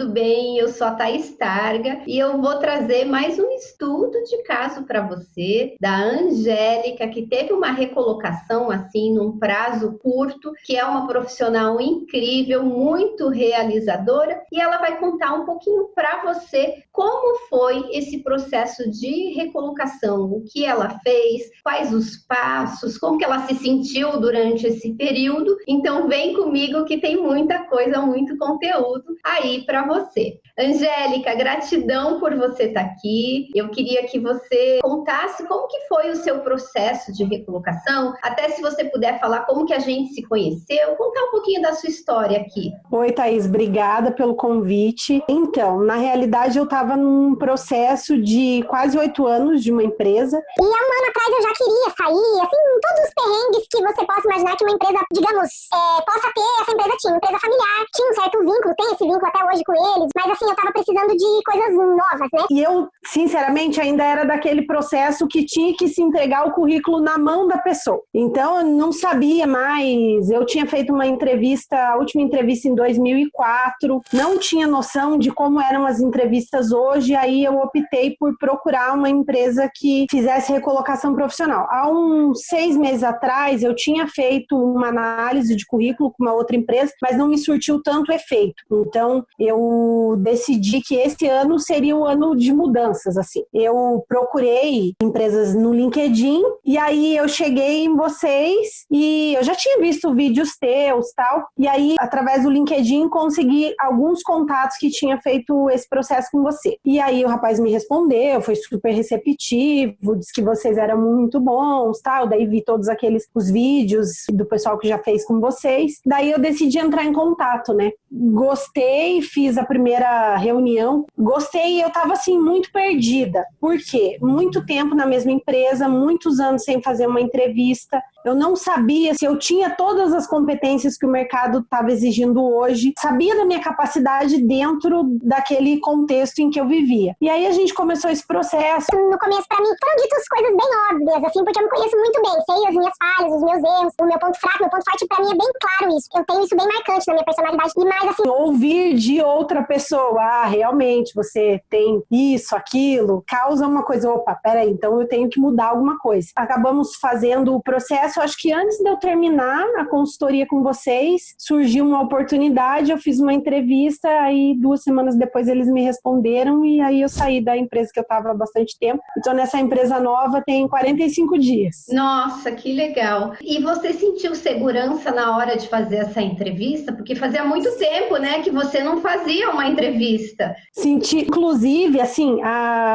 tudo bem? Eu sou a Thaís Targa e eu vou trazer mais um estudo de caso para você, da Angélica, que teve uma recolocação assim num prazo curto, que é uma profissional incrível, muito realizadora, e ela vai contar um pouquinho para você como foi esse processo de recolocação, o que ela fez, quais os passos, como que ela se sentiu durante esse período. Então vem comigo que tem muita coisa, muito conteúdo aí para você. Angélica, gratidão por você estar aqui. Eu queria que você contasse como que foi o seu processo de recolocação, até se você puder falar como que a gente se conheceu, contar um pouquinho da sua história aqui. Oi, Thaís, obrigada pelo convite. Então, na realidade, eu estava num processo de quase 8 anos de uma empresa. E há um ano atrás eu já queria sair, assim, todos os perrengues que você possa imaginar que uma empresa, digamos, possa ter, essa empresa tinha, empresa familiar, tinha um certo vínculo, tem esse vínculo até hoje com eles, mas assim, eu tava precisando de coisas novas, né? E eu, sinceramente, ainda era daquele processo que tinha que se entregar o currículo na mão da pessoa. Então, eu não sabia mais, eu tinha feito uma entrevista, a última entrevista em 2004, não tinha noção de como eram as entrevistas hoje, aí eu optei por procurar uma empresa que fizesse recolocação profissional. Há uns 6 meses atrás, eu tinha feito uma análise de currículo com uma outra empresa, mas não me surtiu tanto efeito. Então, eu decidi que esse ano seria o ano de mudanças, assim. Eu procurei empresas no LinkedIn e aí eu cheguei em vocês e eu já tinha visto vídeos teus, tal, e aí, através do LinkedIn, consegui alguns contatos que tinha feito esse processo com você. E aí o rapaz me respondeu, foi super receptivo, disse que vocês eram muito bons, tal, daí vi todos os vídeos do pessoal que já fez com vocês, daí eu decidi entrar em contato, né? Gostei, fiz a primeira reunião, gostei e eu tava assim muito perdida. Por quê? Muito tempo na mesma empresa, muitos anos sem fazer uma entrevista, eu não sabia se eu tinha todas as competências que o mercado estava exigindo hoje, sabia da minha capacidade dentro daquele contexto em que eu vivia. E aí a gente começou esse processo. No começo, pra mim, foram ditas coisas bem óbvias, assim, porque eu me conheço muito bem, sei as minhas falhas, os meus erros, o meu ponto fraco, meu ponto forte, pra mim é bem claro isso. Eu tenho isso bem marcante na minha personalidade. E mais assim, ouvir de outra pessoa, realmente, você tem isso, aquilo, causa uma coisa, opa, peraí, então eu tenho que mudar alguma coisa. Acabamos fazendo o processo, acho que antes de eu terminar a consultoria com vocês, surgiu uma oportunidade, eu fiz uma entrevista, aí 2 semanas depois eles me responderam e aí eu saí da empresa que eu estava há bastante tempo. Então nessa empresa nova tem 45 dias. Nossa, que legal. E você sentiu segurança na hora de fazer essa entrevista? Porque fazia muito tempo, né, que você não fazia uma entrevista. Senti, inclusive, assim,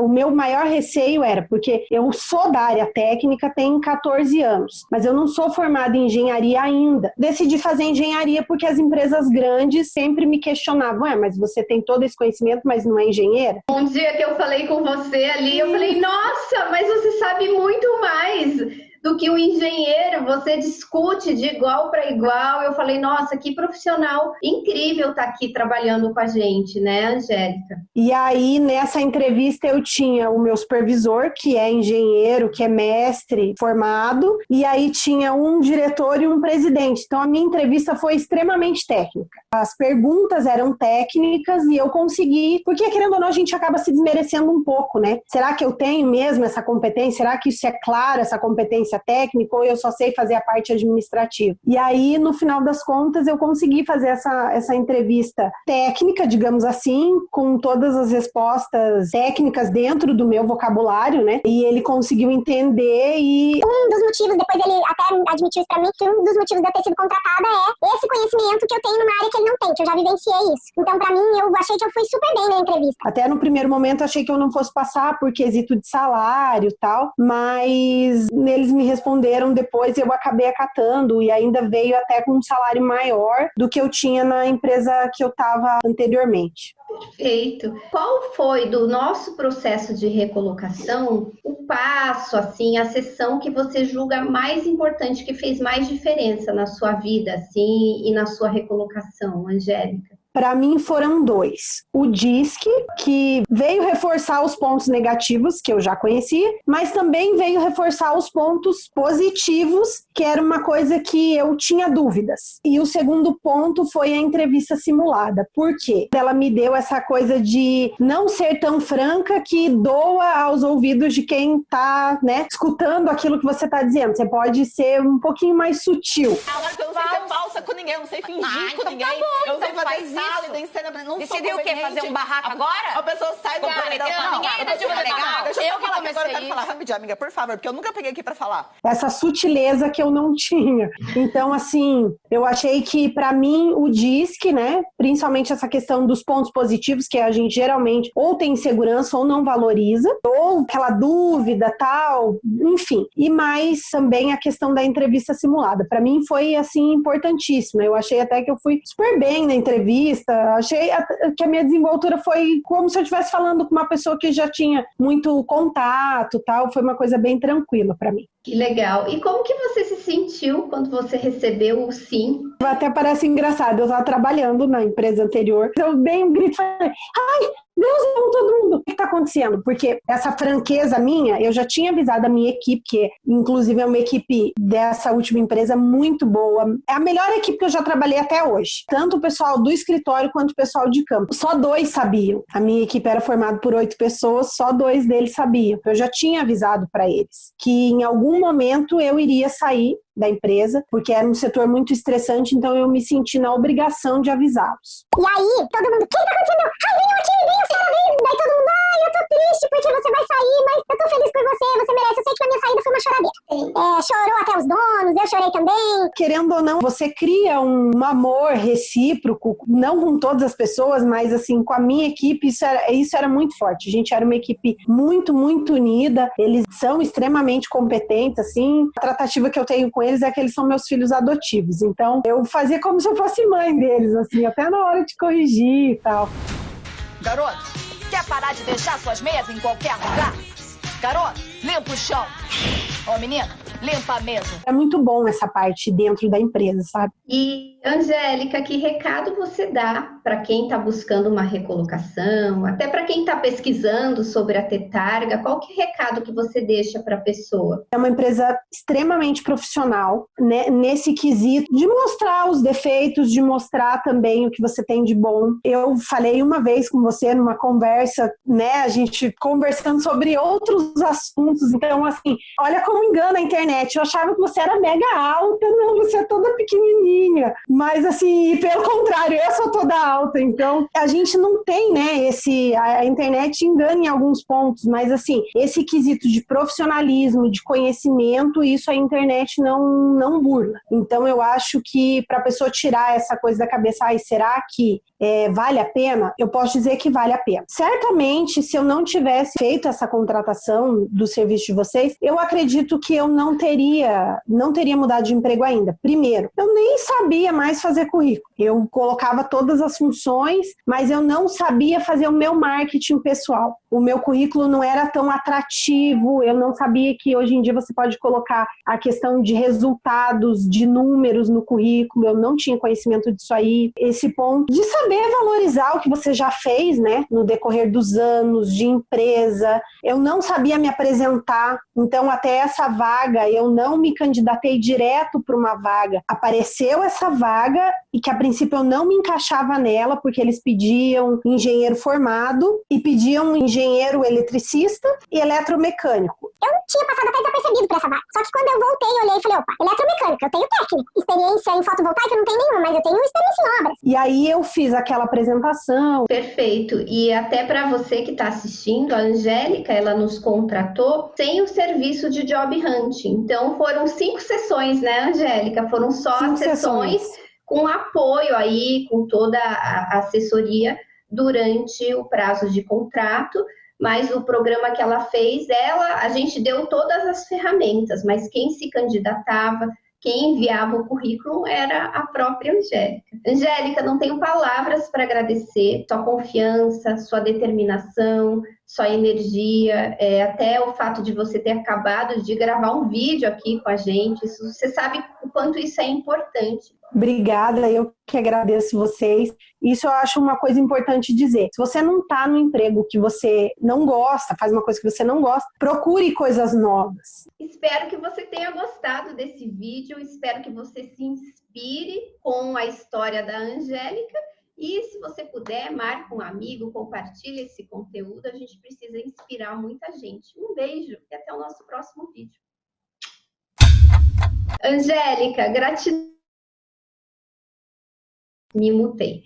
o meu maior receio era, porque eu sou da área técnica, tenho 14 anos, mas eu não sou formada em engenharia ainda. Decidi fazer engenharia porque as empresas grandes sempre me questionavam, mas você tem todo esse conhecimento, mas não é engenheira? Um dia que eu falei com você ali, eu falei, nossa, mas você sabe muito mais do que o engenheiro, você discute de igual para igual. Eu falei, nossa, que profissional incrível tá aqui trabalhando com a gente, né, Angélica? E aí, nessa entrevista, eu tinha o meu supervisor, que é engenheiro, que é mestre formado, e aí tinha um diretor e um presidente. Então, a minha entrevista foi extremamente técnica. As perguntas eram técnicas e eu consegui, porque querendo ou não, a gente acaba se desmerecendo um pouco, né? Será que eu tenho mesmo essa competência? Será que isso é claro, essa competência técnica, ou eu só sei fazer a parte administrativa? E aí, no final das contas, eu consegui fazer essa entrevista técnica, digamos assim, com todas as respostas técnicas dentro do meu vocabulário, né? E ele conseguiu entender e... Um dos motivos, depois ele até admitiu isso pra mim, que um dos motivos de eu ter sido contratada é esse conhecimento que eu tenho numa área que ele não tem, que eu já vivenciei isso. Então, pra mim, eu achei que eu fui super bem na entrevista. Até no primeiro momento, achei que eu não fosse passar por quesito de salário e tal, mas eles me responderam depois e eu acabei acatando e ainda veio até com um salário maior do que eu tinha na empresa que eu estava anteriormente. Perfeito. Qual foi do nosso processo de recolocação o passo, assim, a sessão que você julga mais importante, que fez mais diferença na sua vida, assim, e na sua recolocação, Angélica? Para mim foram 2. O DISC, que veio reforçar os pontos negativos, que eu já conhecia, mas também veio reforçar os pontos positivos, que era uma coisa que eu tinha dúvidas. E o segundo ponto foi a entrevista simulada. Por quê? Ela me deu essa coisa de não ser tão franca que doa aos ouvidos de quem está, né, escutando aquilo que você está dizendo. Você pode ser um pouquinho mais sutil. Agora que eu não sei ser falsa com ninguém, eu não sei fingir com ninguém. Tá bom, eu sei então fazer faz sala, isso. tem cena, não Decidiu sou o quê? Fazer um barraco agora? A pessoa sai do paredão. ninguém decidiu fazer barraco. Deixa eu falar, que agora eu quero isso. falar rapidinho, amiga, por favor, porque eu nunca peguei aqui pra falar. Essa sutileza que eu não tinha. Então, assim, eu achei que, para mim, o DISC, né, principalmente essa questão dos pontos positivos, que a gente geralmente ou tem insegurança ou não valoriza, ou aquela dúvida, tal, enfim. E mais também a questão da entrevista simulada. Para mim foi, assim, importantíssima. Eu achei até que eu fui super bem na entrevista, achei que a minha desenvoltura foi como se eu estivesse falando com uma pessoa que já tinha muito contato, tal, foi uma coisa bem tranquila para mim. Que legal. E como que você se sentiu quando você recebeu o sim? Até parece engraçado, eu estava trabalhando na empresa anterior, eu dei um grito e falei, ai, Deus, não, todo mundo, o que está acontecendo? Porque essa franqueza minha, eu já tinha avisado a minha equipe, que inclusive é uma equipe dessa última empresa muito boa, é a melhor equipe que eu já trabalhei até hoje, tanto o pessoal do escritório quanto o pessoal de campo. Só 2 sabiam, a minha equipe era formada por 8 pessoas, só 2 deles sabiam. Eu já tinha avisado para eles que em algum momento eu iria sair da empresa, porque era um setor muito estressante, então eu me senti na obrigação de avisá-los. E aí, todo mundo, o que tá acontecendo? Ai, venham aqui, venham, senhora, venham. Daí todo mundo, ai, eu tô triste porque você vai sair, mas eu tô feliz por você merece. Eu sei que a minha saída foi uma choradeira. Chorou até os donos, eu chorei também. Querendo ou não, você cria um amor recíproco, não com todas as pessoas, mas assim, com a minha equipe, isso era muito forte. A gente era uma equipe muito, muito unida, eles são extremamente competentes, assim, a tratativa que eu tenho com eles é que eles são meus filhos adotivos, então eu fazia como se eu fosse mãe deles, assim, até na hora de corrigir e tal. Garoto, quer parar de deixar suas meias em qualquer lugar? Garoto, limpa o chão. Ô, menina, limpa a mesa. É muito bom essa parte dentro da empresa, sabe? E, Angélica, que recado você dá para quem está buscando uma recolocação, até para quem está pesquisando sobre a Tetarga? Qual que é o recado que você deixa para a pessoa? É uma empresa extremamente profissional, né, nesse quesito de mostrar os defeitos, de mostrar também o que você tem de bom. Eu falei uma vez com você numa conversa, né, a gente conversando sobre outros assuntos, então assim, olha como engana a internet, eu achava que você era mega alta, não, você é toda pequenininha, mas assim, pelo contrário, eu sou toda alta, então a gente não tem, né, a internet engana em alguns pontos, mas assim, esse quesito de profissionalismo, de conhecimento, isso a internet não burla. Então eu acho que para a pessoa tirar essa coisa da cabeça, será que vale a pena? Eu posso dizer que vale a pena. Certamente, se eu não tivesse feito essa contratação do serviço de vocês, eu acredito que eu não teria mudado de emprego ainda. Primeiro, eu nem sabia mais fazer currículo. Eu colocava todas as funções, mas eu não sabia fazer o meu marketing pessoal. O meu currículo não era tão atrativo, eu não sabia que hoje em dia você pode colocar a questão de resultados, de números no currículo, eu não tinha conhecimento disso aí. Esse ponto de saber valorizar o que você já fez, né, no decorrer dos anos de empresa. Eu não sabia me apresentar, então até essa vaga eu não me candidatei direto para uma vaga. Apareceu essa vaga e que a princípio eu não me encaixava nela, porque eles pediam engenheiro formado e pediam engenheiro eletricista e eletromecânico. Eu tinha passado até desapercebido por essa vaga. Só que quando eu voltei, eu olhei e falei, opa, eletromecânica, eu tenho técnica. Experiência em fotovoltaica eu não tenho nenhuma, mas eu tenho experiência em obras. E aí eu fiz aquela apresentação. Perfeito. E até para você que está assistindo, a Angélica, ela nos contratou sem o serviço de job hunting. Então foram 5 sessões, né, Angélica? Foram só 5 sessões com apoio aí, com toda a assessoria durante o prazo de contrato. Mas o programa que ela fez, a gente deu todas as ferramentas, mas quem se candidatava, quem enviava o currículo era a própria Angélica. Angélica, não tenho palavras para agradecer sua confiança, sua determinação, sua energia, até o fato de você ter acabado de gravar um vídeo aqui com a gente. Você sabe o quanto isso é importante. Obrigada, eu que agradeço vocês. Isso eu acho uma coisa importante dizer. Se você não está no emprego que você não gosta, faz uma coisa que você não gosta, procure coisas novas. Espero que você tenha gostado desse vídeo, espero que você se inspire com a história da Angélica. E se você puder, marque um amigo, compartilhe esse conteúdo. A gente precisa inspirar muita gente. Um beijo e até o nosso próximo vídeo. Angélica, gratidão. Me mutei.